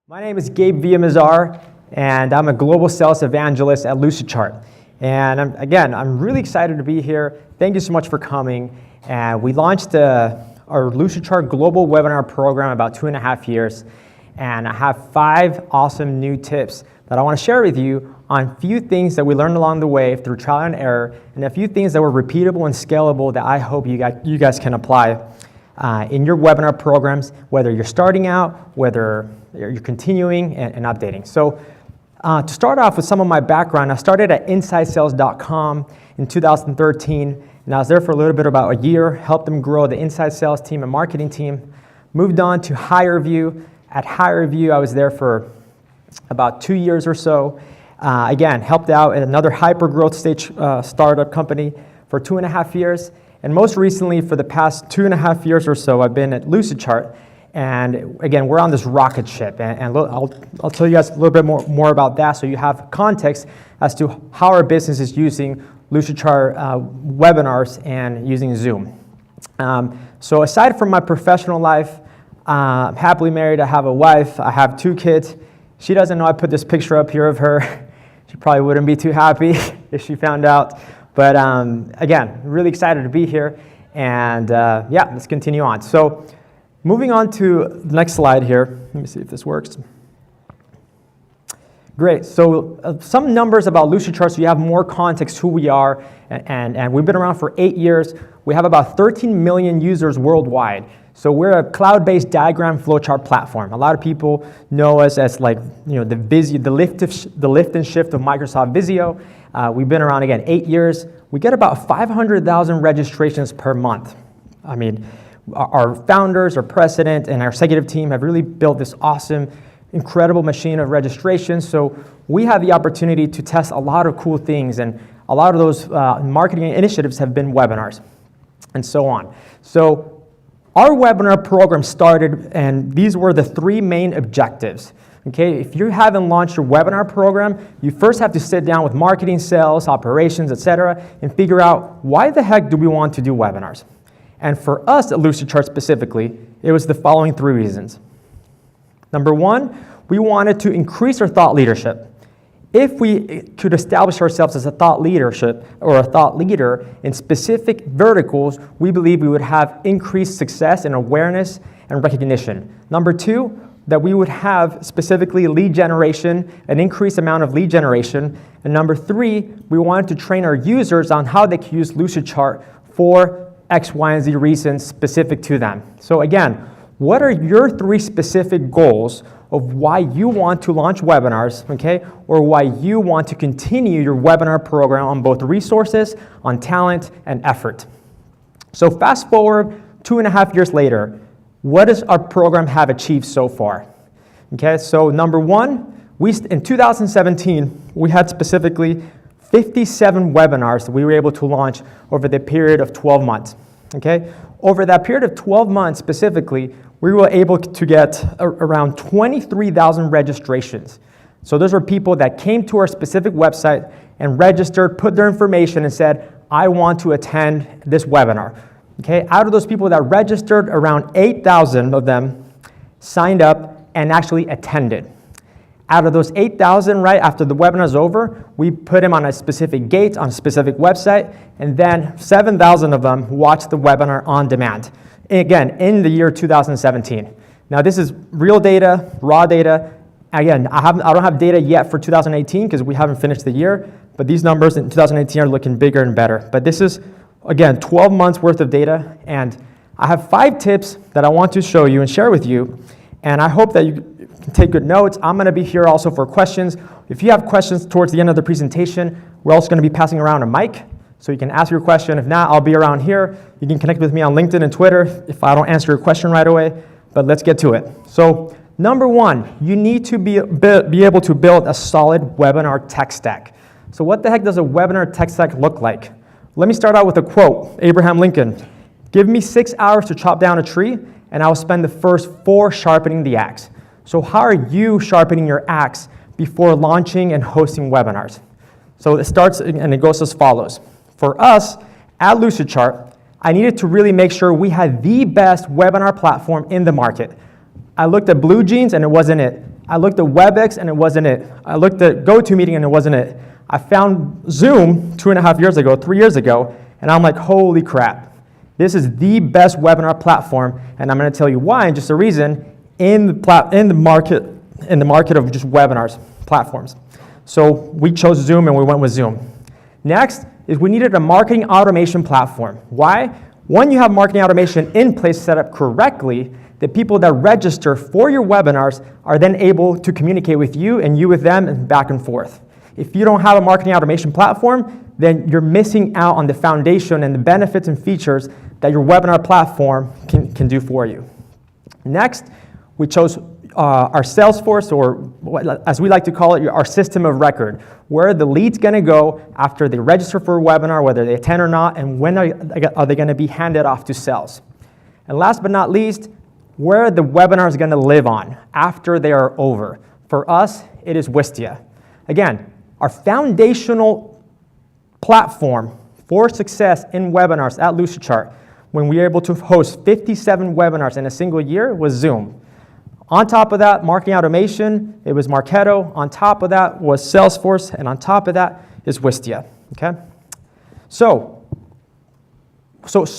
My name is Gabe Villamizar, and I'm a global sales evangelist at Lucidchart. And I'm really excited to be here. Thank you so much for coming. And we launched our Lucidchart Global Webinar program about 2.5 years. And I have 5 awesome new tips that I want to share with you on a few things that we learned along the way through trial and error, and a few things that were repeatable and scalable that I hope you guys can apply in your webinar programs, whether you're starting out, whether you're continuing and updating. So to start off with some of my background, I started at InsideSales.com in 2013, and I was there for a little bit about a year, helped them grow the inside sales team and marketing team, moved on to HireVue. At HireVue, I was there for about 2 years or so. Again, helped out at another hyper-growth stage startup company for 2.5 years. And most recently, for the past 2.5 years or so, I've been at Lucidchart. And again, we're on this rocket ship. And I'll tell you guys a little bit more about that so you have context as to how our business is using Lucidchart webinars and using Zoom. So aside from my professional life, I'm happily married. I have a wife. I have 2 kids. She doesn't know I put this picture up here of her. She probably wouldn't be too happy if she found out. But again, really excited to be here. And yeah, let's continue on. So moving on to the next slide here. Let me see if this works. Great. So some numbers about Lucidchart so you have more context who we are. And we've been around for 8 years. We have about 13 million users worldwide. So we're a cloud-based diagram flowchart platform. A lot of people know us as like, the lift and shift of Microsoft Visio. We've been around, again, 8 years. We get about 500,000 registrations per month. I mean, our founders, our president, and our executive team have really built this awesome, incredible machine of registrations. So we have the opportunity to test a lot of cool things, and a lot of those marketing initiatives have been webinars and so on. So our webinar program started, and these were the 3 main objectives. Okay, if you haven't launched your webinar program, you first have to sit down with marketing, sales, operations, etc., and figure out why the heck do we want to do webinars. And for us at Lucidchart specifically, it was the following 3 reasons. Number 1, we wanted to increase our thought leadership. If we could establish ourselves as a thought leadership or a thought leader in specific verticals, we believe we would have increased success and awareness and recognition. Number 2, that we would have specifically lead generation, an increased amount of lead generation. And number 3, we wanted to train our users on how they can use Lucidchart for X, Y, and Z reasons specific to them. So again, what are your 3 specific goals of why you want to launch webinars, okay, or why you want to continue your webinar program on both resources, on talent, and effort? So fast forward 2.5 years later, what does our program have achieved so far? Okay, so number 1, in 2017, we had specifically 57 webinars that we were able to launch over the period of 12 months. Okay, over that period of 12 months specifically, we were able to get around 23,000 registrations. So those were people that came to our specific website and registered, put their information and said, I want to attend this webinar. Okay, out of those people that registered, around 8,000 of them signed up and actually attended. Out of those 8,000, right after the webinar is over, we put them on a specific gate, on a specific website, and then 7,000 of them watched the webinar on demand. Again, in the year 2017. Now this is real data, raw data. Again, I don't have data yet for 2018 because we haven't finished the year, but these numbers in 2018 are looking bigger and better. But this is, again, 12 months worth of data, and I have 5 tips that I want to show you and share with you, and I hope that you can take good notes. I'm going to be here also for questions. If you have questions towards the end of the presentation, we're also going to be passing around a mic, so you can ask your question. If not, I'll be around here. You can connect with me on LinkedIn and Twitter if I don't answer your question right away, but let's get to it. So number 1, you need to be able to build a solid webinar tech stack. So what the heck does a webinar tech stack look like? Let me start out with a quote, Abraham Lincoln. Give me 6 hours to chop down a tree, and I will spend the first 4 sharpening the axe. So how are you sharpening your axe before launching and hosting webinars? So it starts, and it goes as follows. For us, at Lucidchart, I needed to really make sure we had the best webinar platform in the market. I looked at Blue Jeans, and it wasn't it. I looked at WebEx and it wasn't it. I looked at GoToMeeting and it wasn't it. I found Zoom 3 years ago, and I'm like, holy crap. This is the best webinar platform, and I'm going to tell you why, and just a reason, in the market of just webinars platforms. So we chose Zoom and we went with Zoom. Next is we needed a marketing automation platform. Why? When you have marketing automation in place set up correctly, the people that register for your webinars are then able to communicate with you and you with them and back and forth. If you don't have a marketing automation platform, then you're missing out on the foundation and the benefits and features that your webinar platform can do for you. Next, we chose our Salesforce, or as we like to call it, our system of record, where the lead's going to go after they register for a webinar, whether they attend or not, and when are they going to be handed off to sales. And last but not least, where the webinar is going to live on after they are over. For us, it is Wistia. Again, our foundational platform for success in webinars at Lucidchart, when we were able to host 57 webinars in a single year, was Zoom. On top of that, marketing automation, it was Marketo. On top of that was Salesforce, and on top of that is Wistia. Okay. So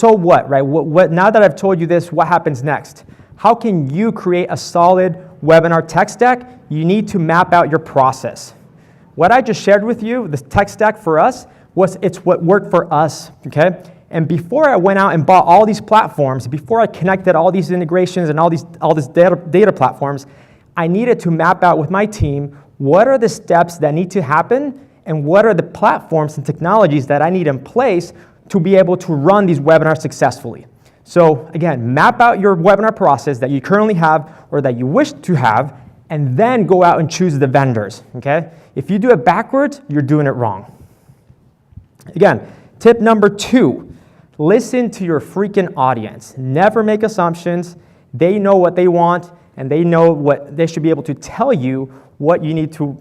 what, right? What? Now that I've told you this, what happens next? How can you create a solid webinar tech stack? You need to map out your process. What I just shared with you, the tech stack for us, it's what worked for us, okay? And before I went out and bought all these platforms, before I connected all these integrations and all these data platforms, I needed to map out with my team what are the steps that need to happen and what are the platforms and technologies that I need in place to be able to run these webinars successfully. So again, map out your webinar process that you currently have or that you wish to have, and then go out and choose the vendors, okay? If you do it backwards, you're doing it wrong. Again, tip number 2, listen to your freaking audience. Never make assumptions. They know what they want, and they know what they should be able to tell you what you need to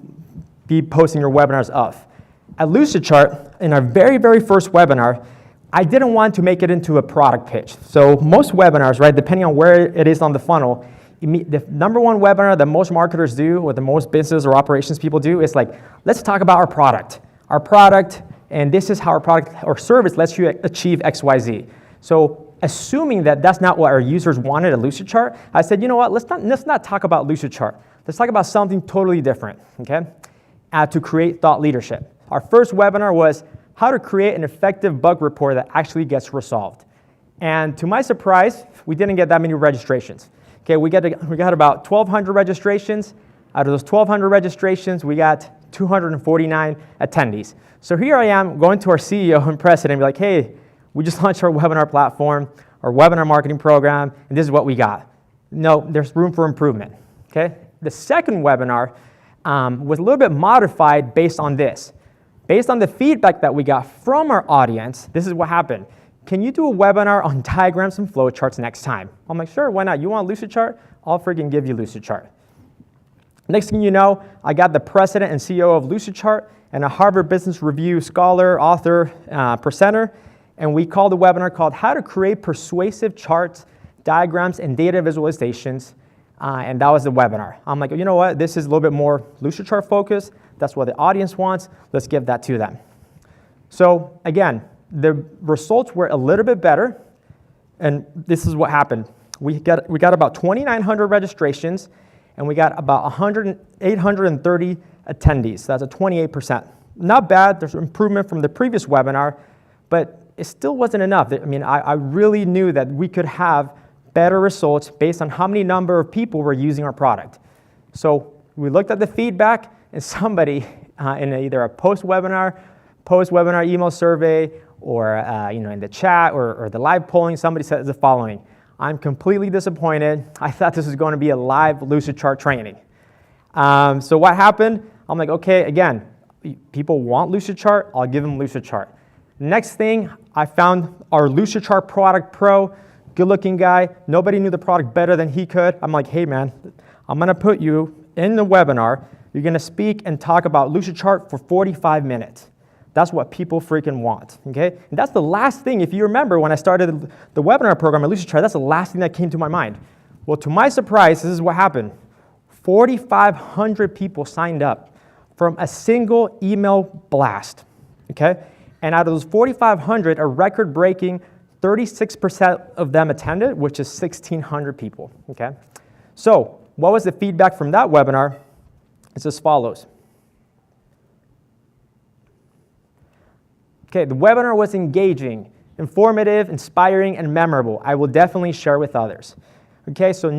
be posting your webinars of. At Lucidchart, in our very, very first webinar, I didn't want to make it into a product pitch. So most webinars, right, depending on where it is on the funnel, the number one webinar that most marketers do, or the most business or operations people do, is like, let's talk about our product. Our product, and this is how our product or service lets you achieve X, Y, Z. So assuming that that's not what our users wanted at Lucidchart, I said, you know what, let's not talk about Lucidchart. Let's talk about something totally different, okay? To create thought leadership. Our first webinar was how to create an effective bug report that actually gets resolved. And to my surprise, we didn't get that many registrations. Okay, we got about 1,200 registrations. Out of those 1,200 registrations, we got 249 attendees. So here I am going to our CEO and president and be like, hey, we just launched our webinar platform, our webinar marketing program, and this is what we got. No, there's room for improvement, okay? The second webinar was a little bit modified based on this. Based on the feedback that we got from our audience, this is what happened. Can you do a webinar on diagrams and flowcharts next time? I'm like, sure, why not? You want Lucidchart? I'll freaking give you Lucidchart. Next thing you know, I got the president and CEO of Lucidchart and a Harvard Business Review scholar, author, presenter, and we called the webinar called How to Create Persuasive Charts, Diagrams, and Data Visualizations, and that was the webinar. I'm like, you know what? This is a little bit more Lucidchart focused. That's what the audience wants. Let's give that to them. So again, the results were a little bit better, and this is what happened. We got about 2,900 registrations, and we got about 830 attendees. That's a 28%. Not bad. There's improvement from the previous webinar, but it still wasn't enough. I mean, I really knew that we could have better results based on how many number of people were using our product. So we looked at the feedback, and somebody in either a post-webinar email survey, or in the chat or the live polling, somebody says the following: I'm completely disappointed. I thought this was going to be a live Lucidchart training. So what happened? I'm like, okay, again, people want Lucidchart, I'll give them Lucidchart. Next thing, I found our Lucidchart Product Pro, good-looking guy. Nobody knew the product better than he could. I'm like, hey man, I'm going to put you in the webinar. You're going to speak and talk about Lucidchart for 45 minutes. That's what people freaking want, okay? And that's the last thing, if you remember when I started the webinar program at Lucidchart, that's the last thing that came to my mind. Well, to my surprise, this is what happened. 4,500 people signed up from a single email blast, okay? And out of those 4,500, a record-breaking 36% of them attended, which is 1,600 people, okay? So what was the feedback from that webinar? It's as follows. Okay, the webinar was engaging, informative, inspiring, and memorable. I will definitely share with others. Okay, so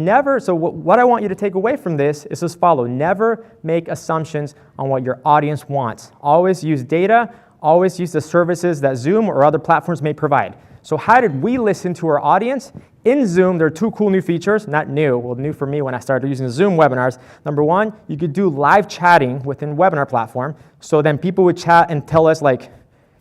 what I want you to take away from this is as follows. Never make assumptions on what your audience wants. Always use data, always use the services that Zoom or other platforms may provide. So how did we listen to our audience? In Zoom, there are two cool new features, not new, well, new for me when I started using Zoom webinars. Number one, you could do live chatting within webinar platform. So then people would chat and tell us like,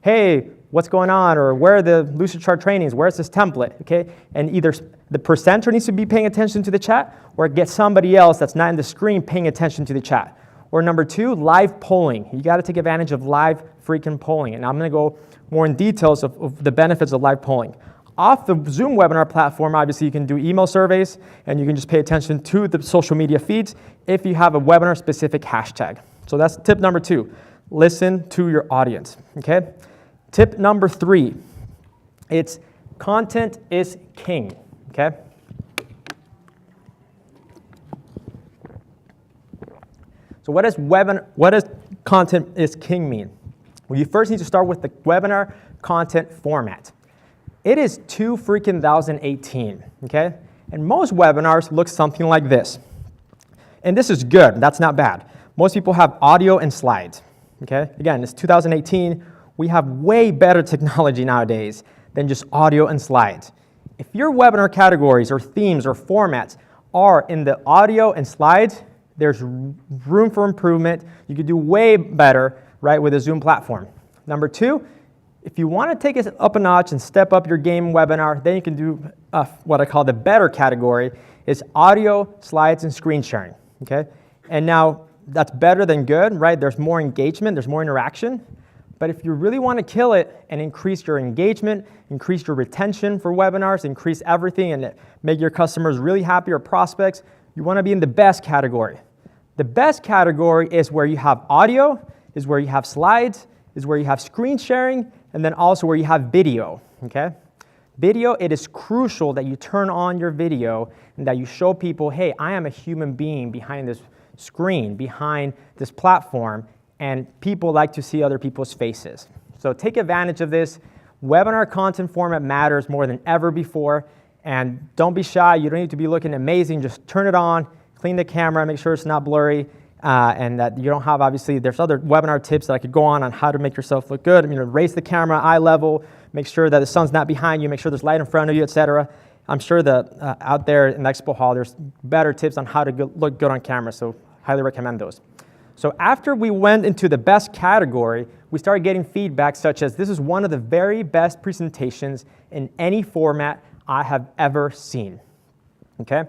hey, what's going on, or where are the Lucidchart trainings, where's this template, okay? And either the presenter needs to be paying attention to the chat, or get somebody else that's not in the screen paying attention to the chat. Or number two, live polling. You gotta take advantage of live freaking polling. And I'm gonna go more in details of the benefits of live polling. Off the Zoom webinar platform, obviously you can do email surveys, and you can just pay attention to the social media feeds if you have a webinar-specific hashtag. So that's tip number two, listen to your audience, okay? Tip number three, it's content is king, okay? So what does content is king mean? Well, you first need to start with the webinar content format. It is 2018, okay? And most webinars look something like this. And this is good, that's not bad. Most people have audio and slides, okay? Again, it's 2018. We have way better technology nowadays than just audio and slides. If your webinar categories or themes or formats are in the audio and slides, there's room for improvement. You could do way better, right, with a Zoom platform. Number two, if you want to take it up a notch and step up your game webinar, then you can do what I call the better category, is audio, slides, and screen sharing, okay? And now that's better than good, right? There's more engagement, there's more interaction. But if you really want to kill it and increase your engagement, increase your retention for webinars, increase everything and make your customers really happy or prospects, you want to be in the best category. The best category is where you have audio, is where you have slides, is where you have screen sharing, and then also where you have video, okay? Video, it is crucial that you turn on your video and that you show people, hey, I am a human being behind this screen, behind this platform, and people like to see other people's faces. So take advantage of this. Webinar content format matters more than ever before, and don't be shy. You don't need to be looking amazing. Just turn it on, clean the camera, make sure it's not blurry, and that you don't have, obviously, there's other webinar tips that I could go on how to make yourself look good. I mean, raise the camera eye level, make sure that the sun's not behind you, make sure there's light in front of you, etc. I'm sure that out there in the expo hall, there's better tips on how to look good on camera, so highly recommend those. So after we went into the best category, we started getting feedback such as, this is one of the very best presentations in any format I have ever seen, okay?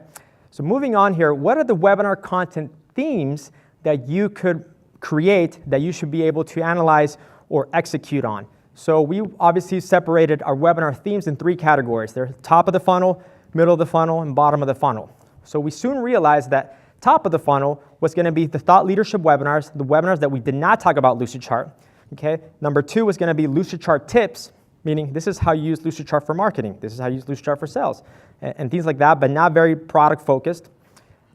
So moving on here, what are the webinar content themes that you could create that you should be able to analyze or execute on? So we obviously separated our webinar themes in three categories. They're top of the funnel, middle of the funnel, and bottom of the funnel. So we soon realized that top of the funnel was going to be the thought leadership webinars, the webinars that we did not talk about Lucidchart, okay? Number two was going to be Lucidchart tips, meaning this is how you use Lucidchart for marketing, this is how you use Lucidchart for sales, and things like that, but not very product focused.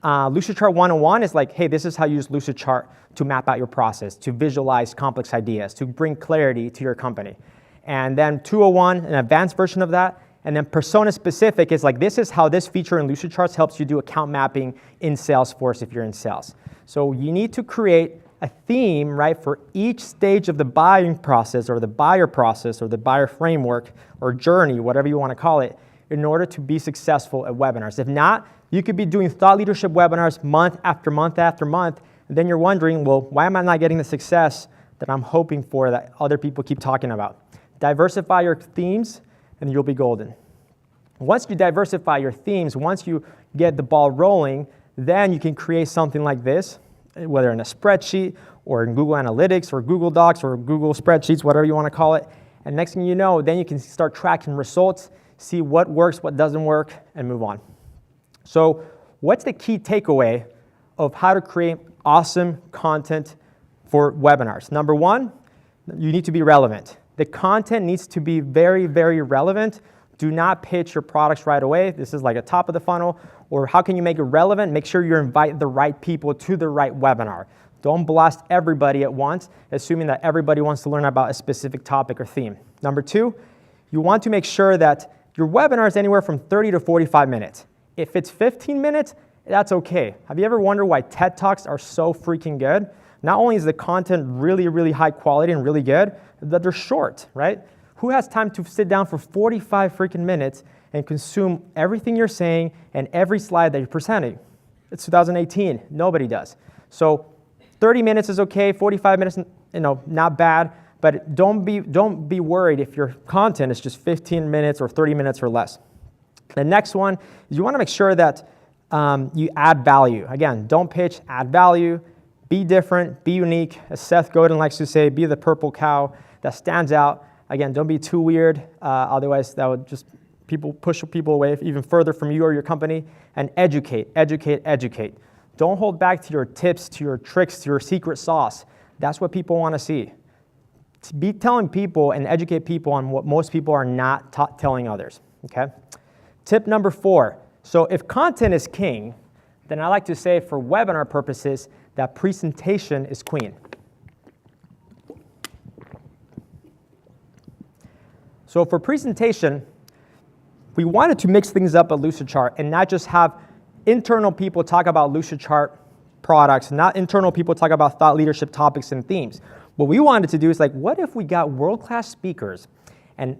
Lucidchart 101 is like, hey, this is how you use Lucidchart to map out your process, to visualize complex ideas, to bring clarity to your company. And then 201, an advanced version of that. And then persona specific is like, this is how this feature in Lucidcharts helps you do account mapping in Salesforce if you're in sales. So you need to create a theme, right, for each stage of the buying process or the buyer process or the buyer framework or journey, whatever you want to call it, in order to be successful at webinars. If not, you could be doing thought leadership webinars month after month after month, and then you're wondering, well, why am I not getting the success that I'm hoping for that other people keep talking about? Diversify your themes, and you'll be golden. Once you diversify your themes, once you get the ball rolling, then you can create something like this, whether in a spreadsheet or in Google Analytics or Google Docs or Google Spreadsheets, whatever you want to call it. And next thing you know, then you can start tracking results, see what works, what doesn't work, and move on. So what's the key takeaway of how to create awesome content for webinars. Number one, you need to be relevant. The content needs to be very, very relevant. Do not pitch your products right away. This is like a top of the funnel. Or how can you make it relevant? Make sure you invite the right people to the right webinar. Don't blast everybody at once, assuming that everybody wants to learn about a specific topic or theme. Number two, you want to make sure that your webinar is anywhere from 30 to 45 minutes. If it's 15 minutes, that's okay. Have you ever wondered why TED Talks are so freaking good? Not only is the content really, really high quality and really good, but they're short, right? Who has time to sit down for 45 freaking minutes and consume everything you're saying and every slide that you're presenting? It's 2018. Nobody does. So 30 minutes is okay. 45 minutes, not bad. But don't be worried if your content is just 15 minutes or 30 minutes or less. The next one is you want to make sure that you add value. Again, don't pitch, add value. Be different, be unique. As Seth Godin likes to say, be the purple cow that stands out. Again, don't be too weird. Otherwise, that would just push people away even further from you or your company. And educate. Don't hold back to your tips, to your tricks, to your secret sauce. That's what people want to see. To be telling people and educate people on what most people are not telling others, okay? Tip number 4. So if content is king, then I like to say for webinar purposes that presentation is queen. So for presentation, we wanted to mix things up at Lucidchart and not just have internal people talk about Lucidchart products, not internal people talk about thought leadership topics and themes. What we wanted to do is what if we got world-class speakers and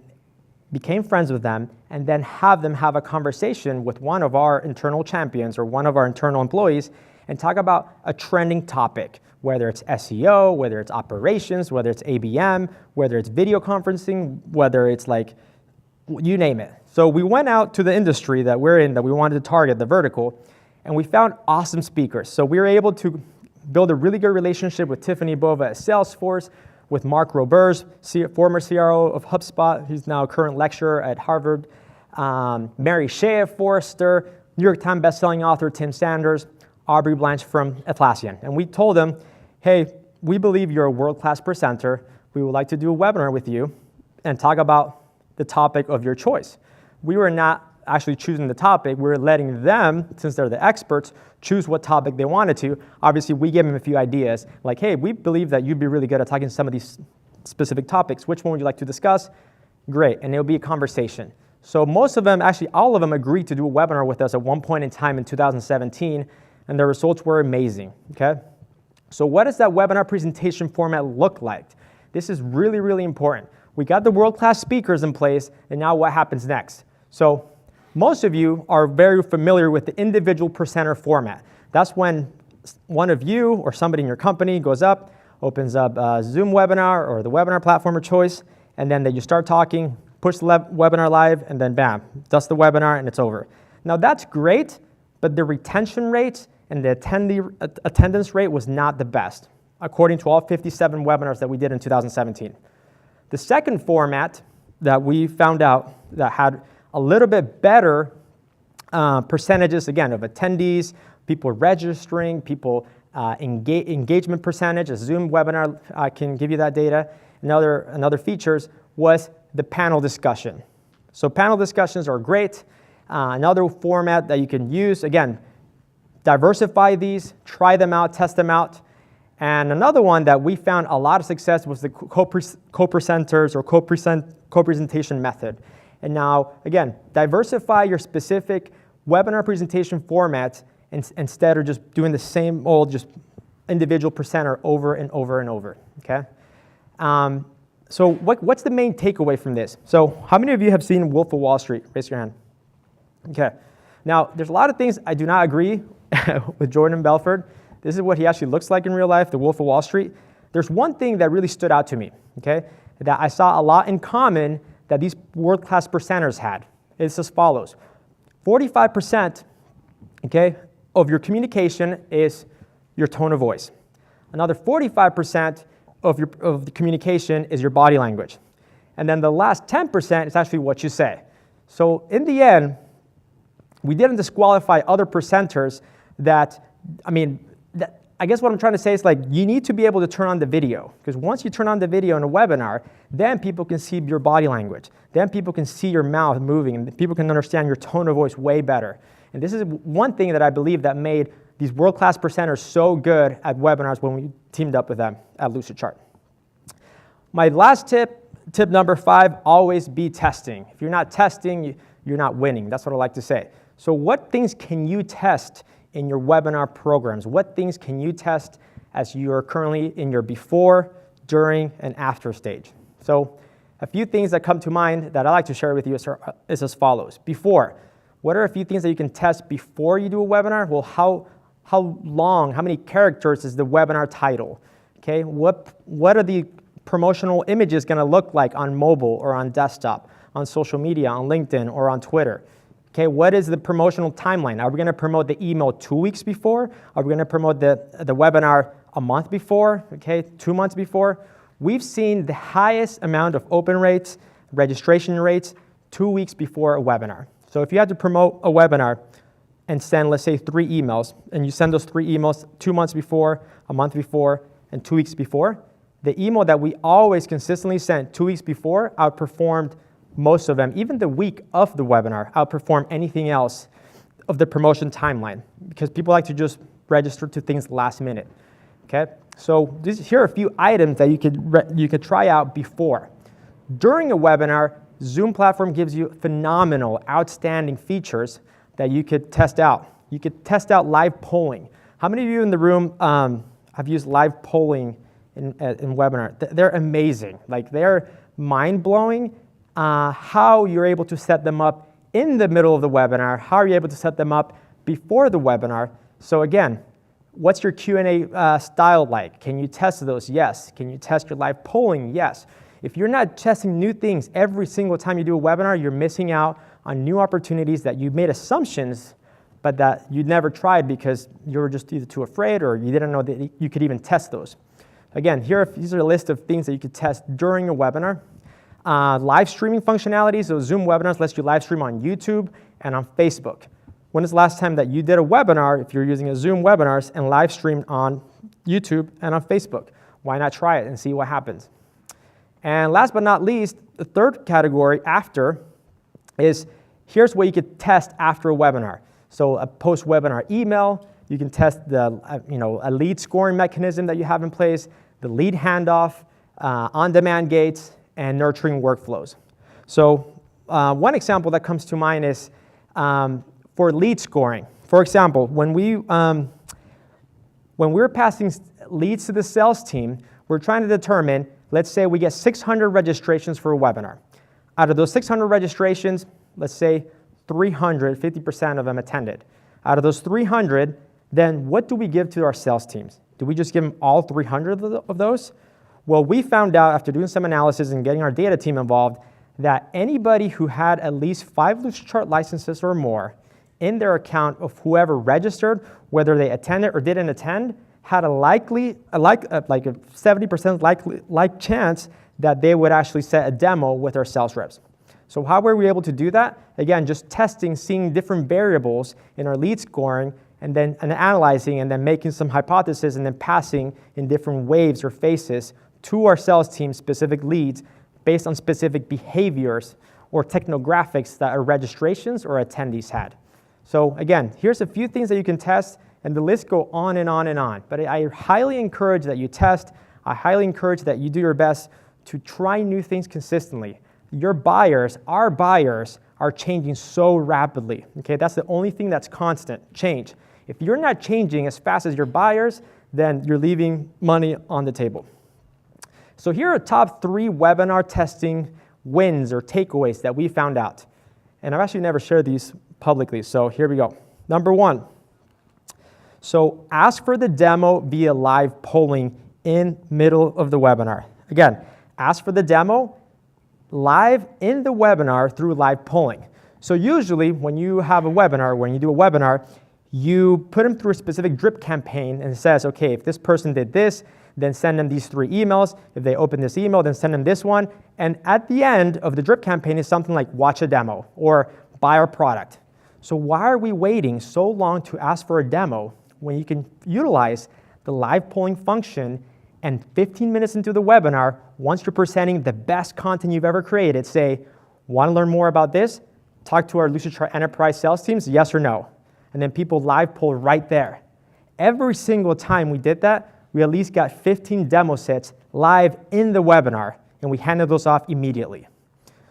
became friends with them and then have them have a conversation with one of our internal champions or one of our internal employees and talk about a trending topic, whether it's SEO, whether it's operations, whether it's ABM, whether it's video conferencing, whether it's you name it. So we went out to the industry that we're in, that we wanted to target, the vertical, and we found awesome speakers. So we were able to build a really good relationship with Tiffany Bova at Salesforce, with Mark Roberge, former CRO of HubSpot. He's now a current lecturer at Harvard. Mary Shea of Forrester, New York Times bestselling author Tim Sanders, Aubrey Blanche from Atlassian. And we told them, hey, we believe you're a world-class presenter. We would like to do a webinar with you and talk about the topic of your choice. We were not actually choosing the topic. We were letting them, since they're the experts, choose what topic they wanted to. Obviously, we gave them a few ideas, like, hey, we believe that you'd be really good at talking some of these specific topics. Which one would you like to discuss? Great, and it'll be a conversation. So most of them, actually all of them, agreed to do a webinar with us at one point in time in 2017, and the results were amazing, okay? So what does that webinar presentation format look like? This is really, really important. We got the world-class speakers in place, and now what happens next? So most of you are very familiar with the individual presenter format. That's when one of you or somebody in your company goes up, opens up a Zoom webinar or the webinar platform of choice, and then you start talking, push the webinar live, and then bam, that's the webinar and it's over. Now that's great, but the retention rate and the attendance rate was not the best, according to all 57 webinars that we did in 2017. The second format that we found out that had a little bit better percentages, again, of attendees, people registering, people engagement percentage. A Zoom webinar can give you that data. Another features was the panel discussion. So panel discussions are great. Another format that you can use, again, diversify these, try them out, test them out. And another one that we found a lot of success was the co-presenters or co-presentation method. And now, again, diversify your specific webinar presentation format instead of just doing the same old just individual presenter over and over and over, okay? So what's the main takeaway from this? So how many of you have seen Wolf of Wall Street? Raise your hand. Okay. Now, there's a lot of things I do not agree with Jordan Belfort. This is what he actually looks like in real life, the Wolf of Wall Street. There's one thing that really stood out to me, okay, that I saw a lot in common that these world-class presenters had. It's as follows. 45%, okay, of your communication is your tone of voice. Another 45% of the communication is your body language. And then the last 10% is actually what you say. So in the end, we didn't disqualify other presenters that, I guess what I'm trying to say is like you need to be able to turn on the video, because once you turn on the video in a webinar, then people can see your body language. Then people can see your mouth moving, and people can understand your tone of voice way better. And this is one thing that I believe that made these world-class presenters so good at webinars when we teamed up with them at Lucidchart. My last tip number 5, always be testing. If you're not testing, you're not winning. That's what I like to say. So what things can you test in your webinar programs? What things can you test as you are currently in your before, during, and after stage? So a few things that come to mind that I like to share with you is as follows. Before, what are a few things that you can test before you do a webinar? Well, how long, how many characters is the webinar title? Okay, what are the promotional images going to look like on mobile or on desktop, on social media, on LinkedIn or on Twitter? Okay, what is the promotional timeline? Are we going to promote the email 2 weeks before? Are we going to promote the webinar a month before? Okay, 2 months before? We've seen the highest amount of open rates, registration rates, 2 weeks before a webinar. So if you had to promote a webinar and send, let's say, 3 emails, and you send those 3 emails 2 months before, a month before, and 2 weeks before, the email that we always consistently sent 2 weeks before outperformed most of them, even the week of the webinar, outperformed anything else of the promotion timeline, because people like to just register to things last minute. Okay, so here are a few items that you could try out before. During a webinar, Zoom platform gives you phenomenal, outstanding features that you could test out. You could test out live polling. How many of you in the room have used live polling in webinar? They're amazing. Like, they're mind-blowing. How you're able to set them up in the middle of the webinar, how are you able to set them up before the webinar? So again, what's your Q&A style like? Can you test those? Yes. Can you test your live polling? Yes. If you're not testing new things every single time you do a webinar, you're missing out on new opportunities that you made assumptions, but that you never tried because you were just either too afraid or you didn't know that you could even test those. Again, these are a list of things that you could test during a webinar. Live streaming functionality, so Zoom webinars lets you live stream on YouTube and on Facebook. When is the last time that you did a webinar, if you're using a Zoom webinars, and live streamed on YouTube and on Facebook? Why not try it and see what happens? And last but not least, the third category after is, here's what you could test after a webinar. So a post-webinar email, you can test a lead scoring mechanism that you have in place, the lead handoff, on-demand gates, and nurturing workflows. So one example that comes to mind is for lead scoring. For example, when we're passing leads to the sales team, we're trying to determine, let's say we get 600 registrations for a webinar. Out of those 600 registrations, let's say 300, 50% of them attended. Out of those 300, then what do we give to our sales teams? Do we just give them all 300 of those? Well, we found out after doing some analysis and getting our data team involved that anybody who had at least 5 Lucidchart licenses or more in their account of whoever registered, whether they attended or didn't attend, had a 70% chance that they would actually set a demo with our sales reps. So how were we able to do that? Again, just testing, seeing different variables in our lead scoring, and then analyzing, and then making some hypotheses, and then passing in different waves or phases to our sales team specific leads based on specific behaviors or technographics that our registrations or attendees had. So again, here's a few things that you can test, and the list go on and on and on. But I highly encourage that you test. I highly encourage that you do your best to try new things consistently. Your buyers, our buyers, are changing so rapidly. Okay, that's the only thing that's constant, change. If you're not changing as fast as your buyers, then you're leaving money on the table. So here are top 3 webinar testing wins or takeaways that we found out. And I've actually never shared these publicly, so here we go. Number 1, so ask for the demo via live polling in middle of the webinar. Again, ask for the demo live in the webinar through live polling. So usually when you have a webinar, when you do a webinar, you put them through a specific drip campaign and it says, okay, if this person did this, then send them these 3 emails. If they open this email, then send them this one. And at the end of the drip campaign is something like watch a demo or buy our product. So why are we waiting so long to ask for a demo when you can utilize the live polling function, and 15 minutes into the webinar, once you're presenting the best content you've ever created, say, want to learn more about this? Talk to our Lucidchart Enterprise sales teams, yes or no. And then people live poll right there. Every single time we did that, we at least got 15 demo sets live in the webinar, and we handed those off immediately.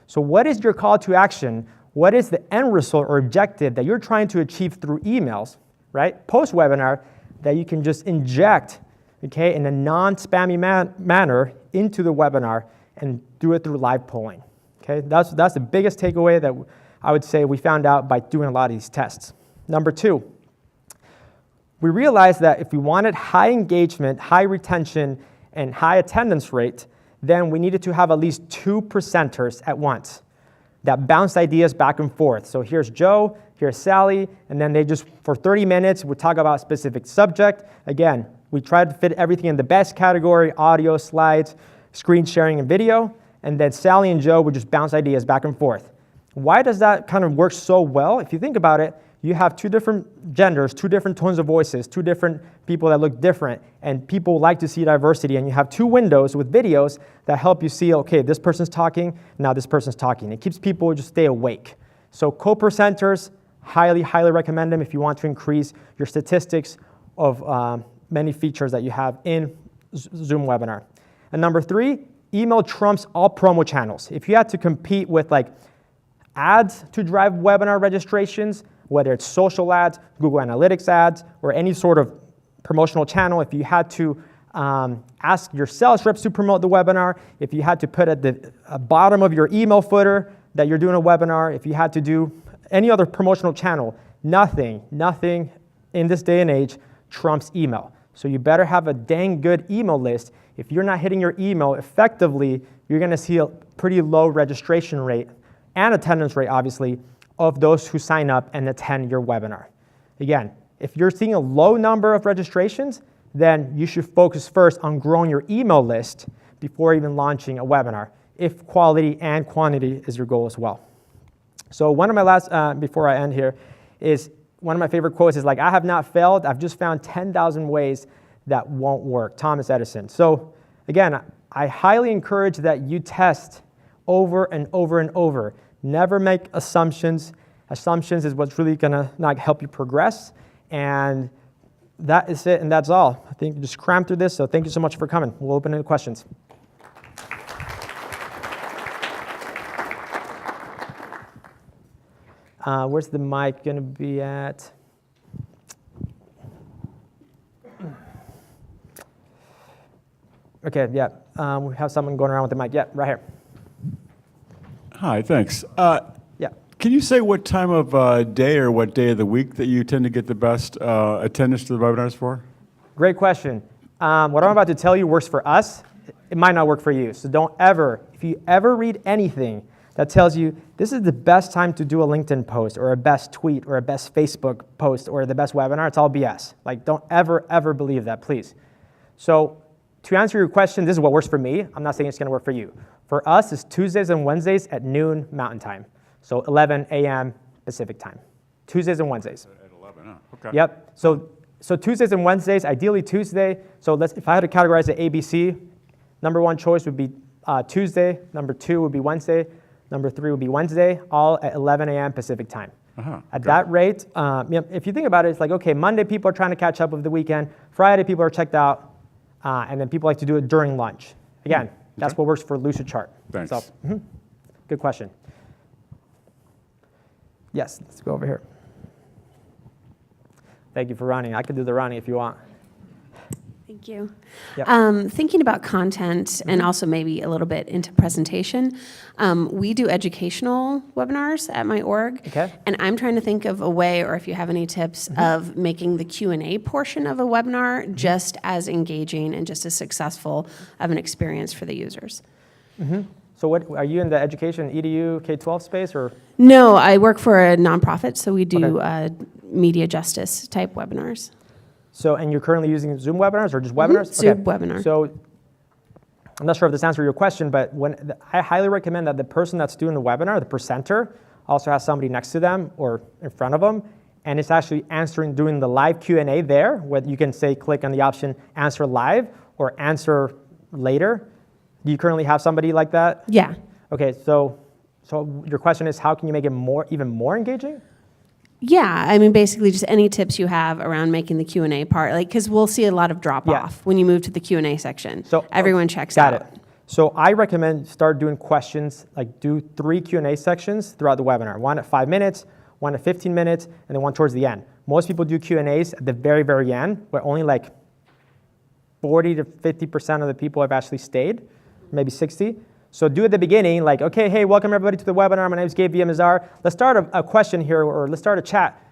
So what is your call to action? What is the end result or objective that you're trying to achieve through emails, right? Post-webinar that you can just inject, okay, in a non-spammy manner into the webinar and do it through live polling, okay? That's the biggest takeaway that I would say we found out by doing a lot of these tests. Number 2, we realized that if we wanted high engagement, high retention, and high attendance rate, then we needed to have at least 2 presenters at once that bounced ideas back and forth. So here's Joe, here's Sally, and then they just, for 30 minutes, would talk about a specific subject. Again, we tried to fit everything in the best category: audio, slides, screen sharing, and video, and then Sally and Joe would just bounce ideas back and forth. Why does that kind of work so well? If you think about it, you have 2 different genders, 2 different tones of voices, 2 different people that look different, and people like to see diversity, and you have 2 windows with videos that help you see, okay, this person's talking, now this person's talking. It keeps people just stay awake. So co-presenters, highly, highly recommend them if you want to increase your statistics of many features that you have in Zoom webinar. And number 3, email trumps all promo channels. If you had to compete with like ads to drive webinar registrations, whether it's social ads, Google Analytics ads, or any sort of promotional channel, if you had to ask your sales reps to promote the webinar, if you had to put at the bottom of your email footer that you're doing a webinar, if you had to do any other promotional channel, nothing in this day and age trumps email. So you better have a dang good email list. If you're not hitting your email effectively, you're gonna see a pretty low registration rate and attendance rate, obviously, of those who sign up and attend your webinar. Again, if you're seeing a low number of registrations, then you should focus first on growing your email list before even launching a webinar, if quality and quantity is your goal as well. So one of my last, before I end here, is one of my favorite quotes is like, I have not failed, I've just found 10,000 ways that won't work, Thomas Edison. So again, I highly encourage that you test over and over and over. Never make assumptions. Assumptions is what's really gonna not help you progress. And that is it, and that's all. I think you just crammed through this, so thank you so much for coming. We'll open any questions. Where's the mic gonna be at? Okay, yeah, we have someone going around with the mic. Yeah, right here. Hi, thanks. Yeah. Can you say what time of day or what day of the week that you tend to get the best attendance to the webinars for? Great question. What I'm about to tell you works for us. It might not work for you. So don't ever, if you ever read anything that tells you this is the best time to do a LinkedIn post or a best tweet or a best Facebook post or the best webinar, it's all BS. Like, don't ever, ever believe that, please. So to answer your question, this is what works for me. I'm not saying it's gonna work for you. For us, it's Tuesdays and Wednesdays at noon Mountain Time. So 11 a.m. Pacific Time. Tuesdays and Wednesdays. At 11, oh, okay. Yep, so Tuesdays and Wednesdays, ideally Tuesday. So if I had to categorize the ABC, number 1 choice would be Tuesday, number 2 would be Wednesday, number 3 would be Wednesday, all at 11 a.m. Pacific Time. At that rate, if you think about it, it's like, okay, Monday people are trying to catch up with the weekend, Friday people are checked out, and then people like to do it during lunch. Again, that's what works for Lucidchart. Thanks. So, good question. Yes, let's go over here. Thank you for running. I can do the running if you want. Thank you. Yep. Thinking about content and also maybe a little bit into presentation, we do educational webinars at my org. Okay. And I'm trying to think of a way, or if you have any tips, of making the Q&A portion of a webinar just as engaging and just as successful of an experience for the users. So what, are you in the education, EDU, K-12 space, or? No, I work for a nonprofit, so we do media justice type webinars. So, and you're currently using Zoom webinars or just webinars? Zoom webinar. So, I'm not sure if this answers your question, but I highly recommend that the person that's doing the webinar, the presenter, also has somebody next to them or in front of them, and it's actually doing the live Q&A there, where you can say click on the option answer live or answer later. Do you currently have somebody like that? Yeah. Okay, so your question is, how can you make it even more engaging? Yeah, I mean, basically just any tips you have around making the Q&A part, like, because we'll see a lot of drop off when you move to the Q&A section. So everyone checks out. Got it. So I recommend start doing questions, like do 3 Q&A sections throughout the webinar. One at 5 minutes, one at 15 minutes, and then one towards the end. Most people do Q&As at the very, very end, where only like 40 to 50% of the people have actually stayed, maybe 60. So do at the beginning, like, okay, hey, welcome everybody to the webinar. My name is Gabe Villamizar. Let's start a question here, or let's start a chat.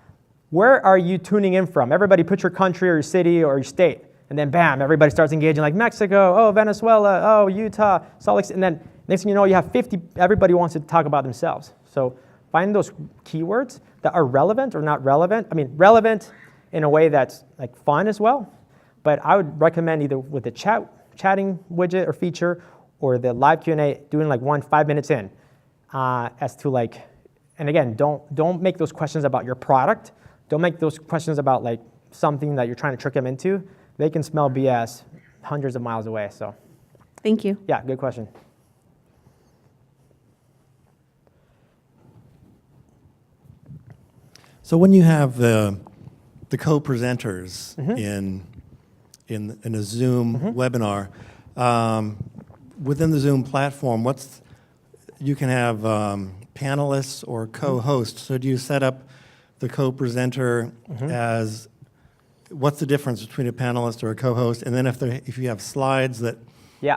Where are you tuning in from? Everybody put your country or your city or your state. And then bam, everybody starts engaging, like Mexico, oh, Venezuela, oh, Utah, Salt Lake City. And then next thing you know, you have 50, everybody wants to talk about themselves. So find those keywords that are relevant or not relevant. I mean, relevant in a way that's like fun as well. But I would recommend either with the chatting widget or feature, or the live Q&A, doing like 5 minutes in, as to like, and again, don't make those questions about your product. Don't make those questions about like something that you're trying to trick them into. They can smell BS hundreds of miles away. So, thank you. Yeah, good question. So when you have the co-presenters in a Zoom webinar, within the Zoom platform, you can have panelists or co-hosts. So do you set up the co-presenter as, what's the difference between a panelist or a co-host? And then if you have slides that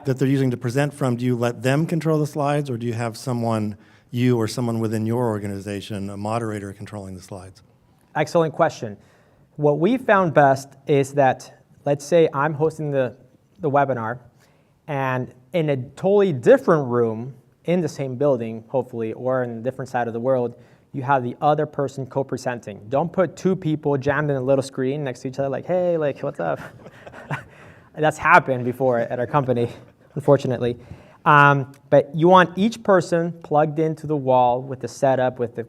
they're using to present from, do you let them control the slides, or do you have you or someone within your organization, a moderator, controlling the slides? Excellent question. What we found best is that, let's say I'm hosting the webinar, and in a totally different room in the same building, hopefully, or in a different side of the world, you have the other person co-presenting. Don't put 2 people jammed in a little screen next to each other like, hey, like, what's up? That's happened before at our company, unfortunately. But you want each person plugged into the wall with the setup, with the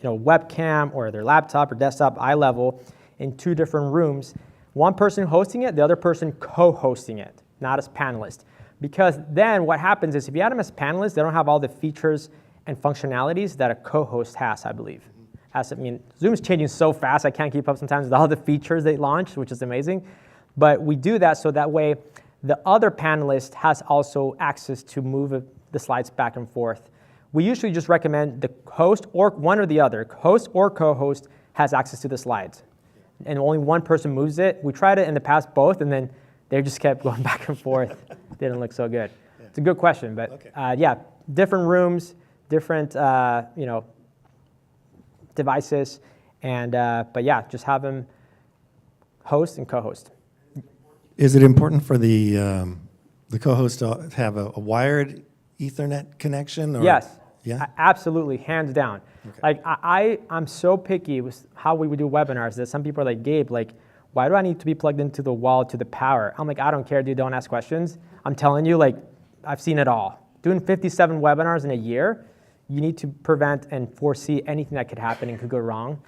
webcam or their laptop or desktop, eye level, in 2 different rooms. One person hosting it, the other person co-hosting it, not as panelist. Because then what happens is, if you add them as panelists, they don't have all the features and functionalities that a co-host has, I believe. Zoom's changing so fast, I can't keep up sometimes with all the features they launched, which is amazing. But we do that so that way the other panelist has also access to move the slides back and forth. We usually just recommend the host, or one or the other, host or co-host, has access to the slides. And only one person moves it. We tried it in the past, both, and then they just kept going back and forth. Didn't look so good. Yeah. It's a good question, but yeah, different rooms, different devices, and but yeah, just have them host and co-host. Is it important for the co-host to have a wired Ethernet connection? Or? Yes. Yeah. Absolutely, hands down. Okay. Like I'm so picky with how we would do webinars that some people are like, Gabe, like, why do I need to be plugged into the wall to the power? I'm like, I don't care, dude, don't ask questions. I'm telling you, like, I've seen it all. Doing 57 webinars in a year, you need to prevent and foresee anything that could happen and could go wrong,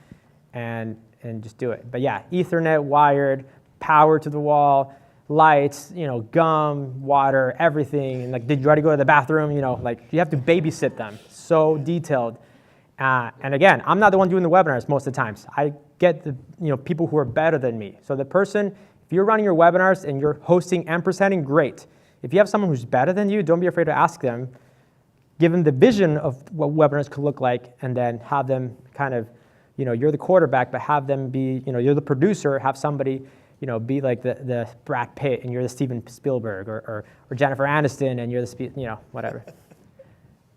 and just do it. But yeah, Ethernet, wired, power to the wall, lights, gum, water, everything. And like, did you already go to the bathroom? Like, you have to babysit them. So detailed. And again, I'm not the one doing the webinars most of the times. I get the people who are better than me. So the person, if you're running your webinars and you're hosting and presenting, great. If you have someone who's better than you, don't be afraid to ask them. Give them the vision of what webinars could look like, and then have them kind of, you're the quarterback, but have them be, you're the producer, have somebody, be like the Brad Pitt and you're the Steven Spielberg, or Jennifer Aniston and you're the, whatever.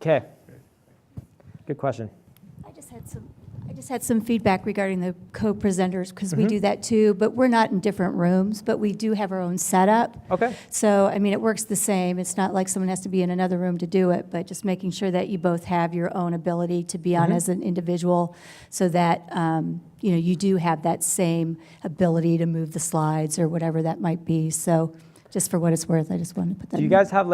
Okay. Good question. I just had some feedback regarding the co-presenters, because we do that too, but we're not in different rooms, but we do have our own setup. Okay. So, it works the same. It's not like someone has to be in another room to do it, but just making sure that you both have your own ability to be on as an individual, so that, you do have that same ability to move the slides or whatever that might be. So just for what it's worth, I just wanted to put that in. Do you guys have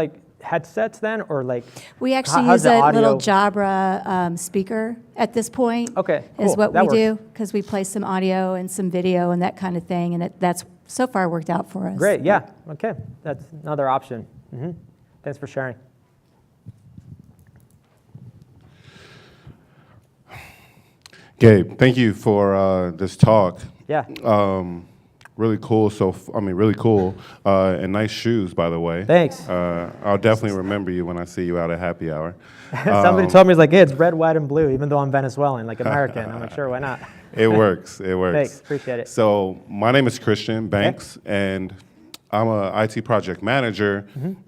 headsets then, or like? We actually how's use the a little audio? Jabra speaker at this point. Okay, Is cool. what That we do, works. because we play some audio and some video and that kind of thing, and that's so far worked out for us. Great, yeah, okay, that's another option. Thanks for sharing. Gabe, thank you for this talk. Yeah, Really cool. Really cool. And nice shoes, by the way. thanks. I'll definitely remember you when I see you out at happy hour. Somebody told me, it's like, hey, it's red, white, and blue, even though I'm Venezuelan, like American. I'm like, sure, why not? It works. It works. Thanks, appreciate it. So my name is Christian Banks, and I'm a IT project manager.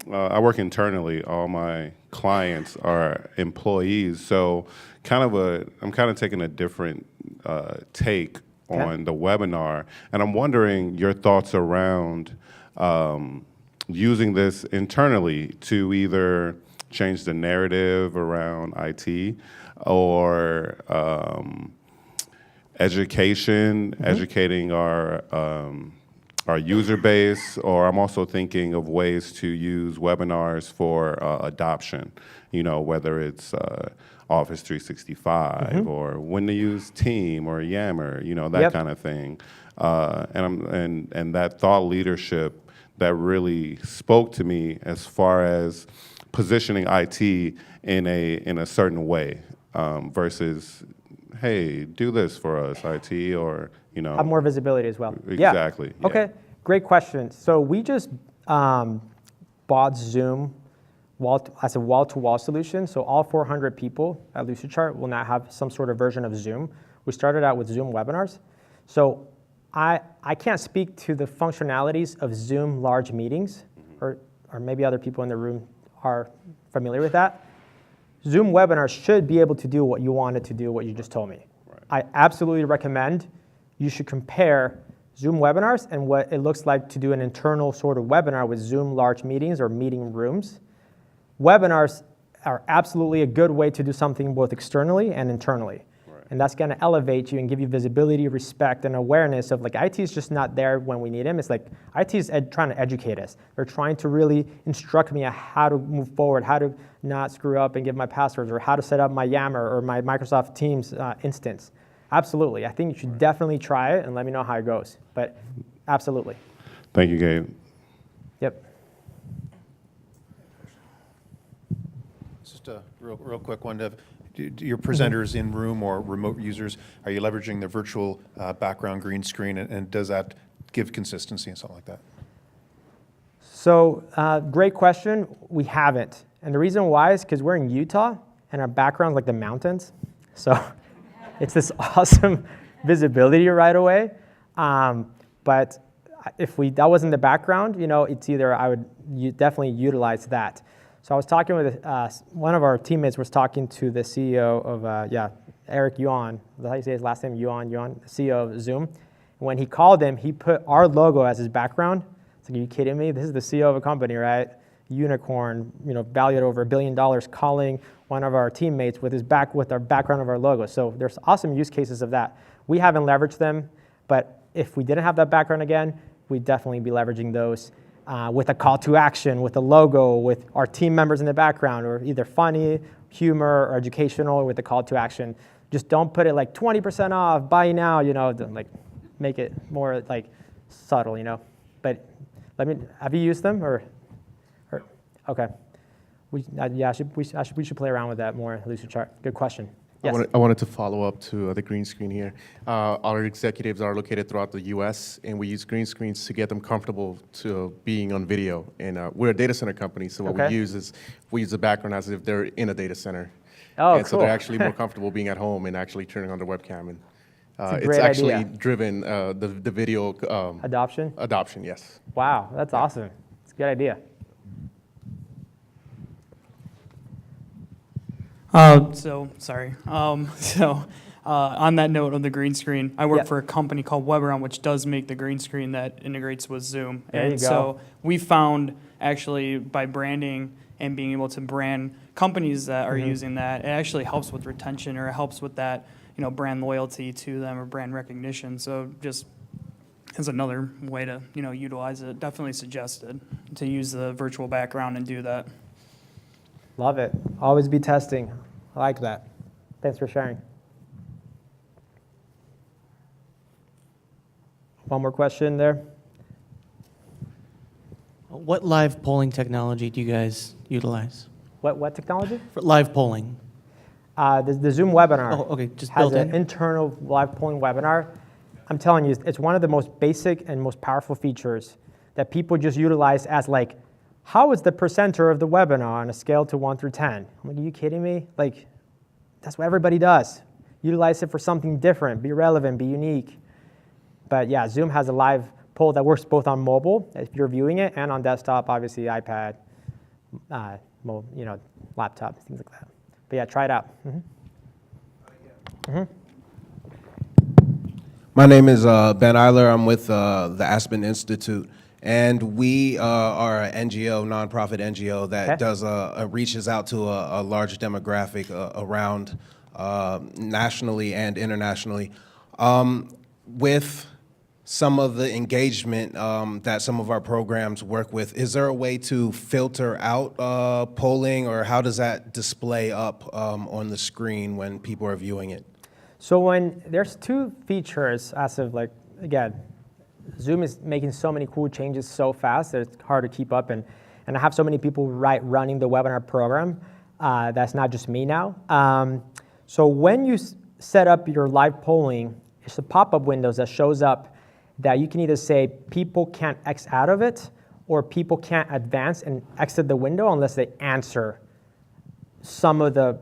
I work internally. All my clients are employees. So I'm kind of taking a different take on the webinar, and I'm wondering your thoughts around using this internally to either change the narrative around IT or education, educating our user base, or I'm also thinking of ways to use webinars for adoption, whether it's Office 365 or when to use Team or Yammer, that kind of thing. And that thought leadership that really spoke to me as far as positioning IT in a certain way versus, hey, do this for us, IT, or Have more visibility as well. Exactly. Yeah. Okay, great question. So we just bought Zoom as a wall-to-wall solution. So all 400 people at Lucidchart will now have some sort of version of Zoom. We started out with Zoom webinars. So I can't speak to the functionalities of Zoom large meetings, or maybe other people in the room are familiar with that. Zoom webinars should be able to do what you wanted to do, what you just told me. Right. I absolutely recommend you should compare Zoom webinars and what it looks like to do an internal sort of webinar with Zoom large meetings or meeting rooms. Webinars are absolutely a good way to do something both externally and internally. Right. And that's going to elevate you and give you visibility, respect, and awareness of, like, IT is just not there when we need him. It's like IT is trying to educate us. They're trying to really instruct me on how to move forward, how to not screw up and give my passwords, or how to set up my Yammer or my Microsoft Teams instance. Absolutely. I think you should definitely try it and let me know how it goes. But absolutely. Thank you, Gabe. Yep. Just a real quick one. Do your presenters in room or remote users, are you leveraging the virtual background green screen, and does that give consistency and something like that? So great question. We haven't. And the reason why is because we're in Utah and our background's like the mountains. So it's this awesome visibility right away. But if that wasn't the background, it's either I would definitely utilize that. So I was talking with one of our teammates was talking to the CEO of Eric Yuan. Is that how you say his last name? Yuan, the CEO of Zoom. And when he called him, he put our logo as his background. It's like, are you kidding me? This is the CEO of a company, right? Unicorn, valued over $1 billion, calling one of our teammates with our background of our logo. So there's awesome use cases of that. We haven't leveraged them, but if we didn't have that background again, we'd definitely be leveraging those with a call to action, with a logo, with our team members in the background, or either funny, humor, or educational, or with a call to action. Just don't put it like 20% off, buy now, like make it more like subtle, But have you used them or okay. We should play around with that more, Lucidchart. Good question. Yes. I wanted to follow up to the green screen here. Our executives are located throughout the U.S., and we use green screens to get them comfortable to being on video. And we're a data center company, so what we use is we use the background as if they're in a data center. Oh, and cool. so they're actually more comfortable being at home and actually turning on their webcam. And it's actually idea. driven the video adoption. Adoption, yes. Wow, that's awesome. It's a good idea. On that note of the green screen, I work for a company called Weberon, which does make the green screen that integrates with Zoom. There you go. So we found actually by branding and being able to brand companies that are using that, it actually helps with retention, or it helps with that, brand loyalty to them or brand recognition. So just as another way to, utilize it, definitely suggested to use the virtual background and do that. Love it. Always be testing. I like that. Thanks for sharing. One more question there. What live polling technology do you guys utilize What technology? for live polling? The Zoom webinar Oh, okay, just has built an in. internal live polling webinar. I'm telling you, it's one of the most basic and most powerful features that people just utilize as like, how is the presenter of the webinar on a scale to 1 through 10? I'm like, are you kidding me? Like, that's what everybody does. Utilize it for something different, be relevant, be unique. But yeah, Zoom has a live poll that works both on mobile, if you're viewing it, and on desktop, obviously iPad, laptop, things like that. But yeah, try it out. My name is Ben Eiler. I'm with the Aspen Institute, and we are an NGO, nonprofit NGO that does reaches out to a large demographic around nationally and internationally. With some of the engagement that some of our programs work with, is there a way to filter out polling, or how does that display up on the screen when people are viewing it? So when there's two features, as of like, again, Zoom is making so many cool changes so fast that it's hard to keep up, and I have so many people running the webinar program. That's not just me now. So when you set up your live polling, it's a pop-up windows that shows up that you can either say people can't X out of it, or people can't advance and exit the window unless they answer some of the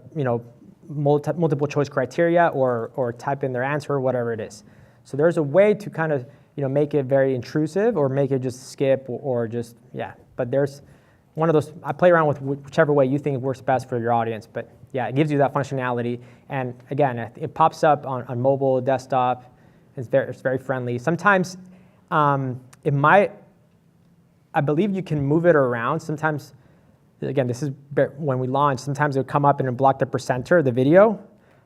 multiple choice criteria or type in their answer or whatever it is. So there's a way to kind of make it very intrusive or make it just skip or just, yeah. But there's one of those, I play around with whichever way you think works best for your audience. But yeah, it gives you that functionality. And again, it pops up on mobile, desktop. It's very friendly. Sometimes I believe you can move it around. Sometimes, again, this is when we launch, sometimes it'll come up and it'll block the presenter, the video.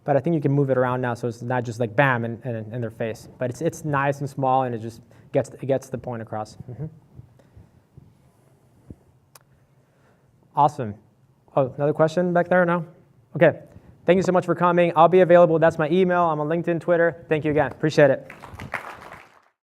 But I think you can move it around now, so it's not just like bam in their face. But it's nice and small, and it just gets the point across. Awesome. Oh, another question back there? No? Okay. Thank you so much for coming. I'll be available. That's my email. I'm on LinkedIn, Twitter. Thank you again. Appreciate it.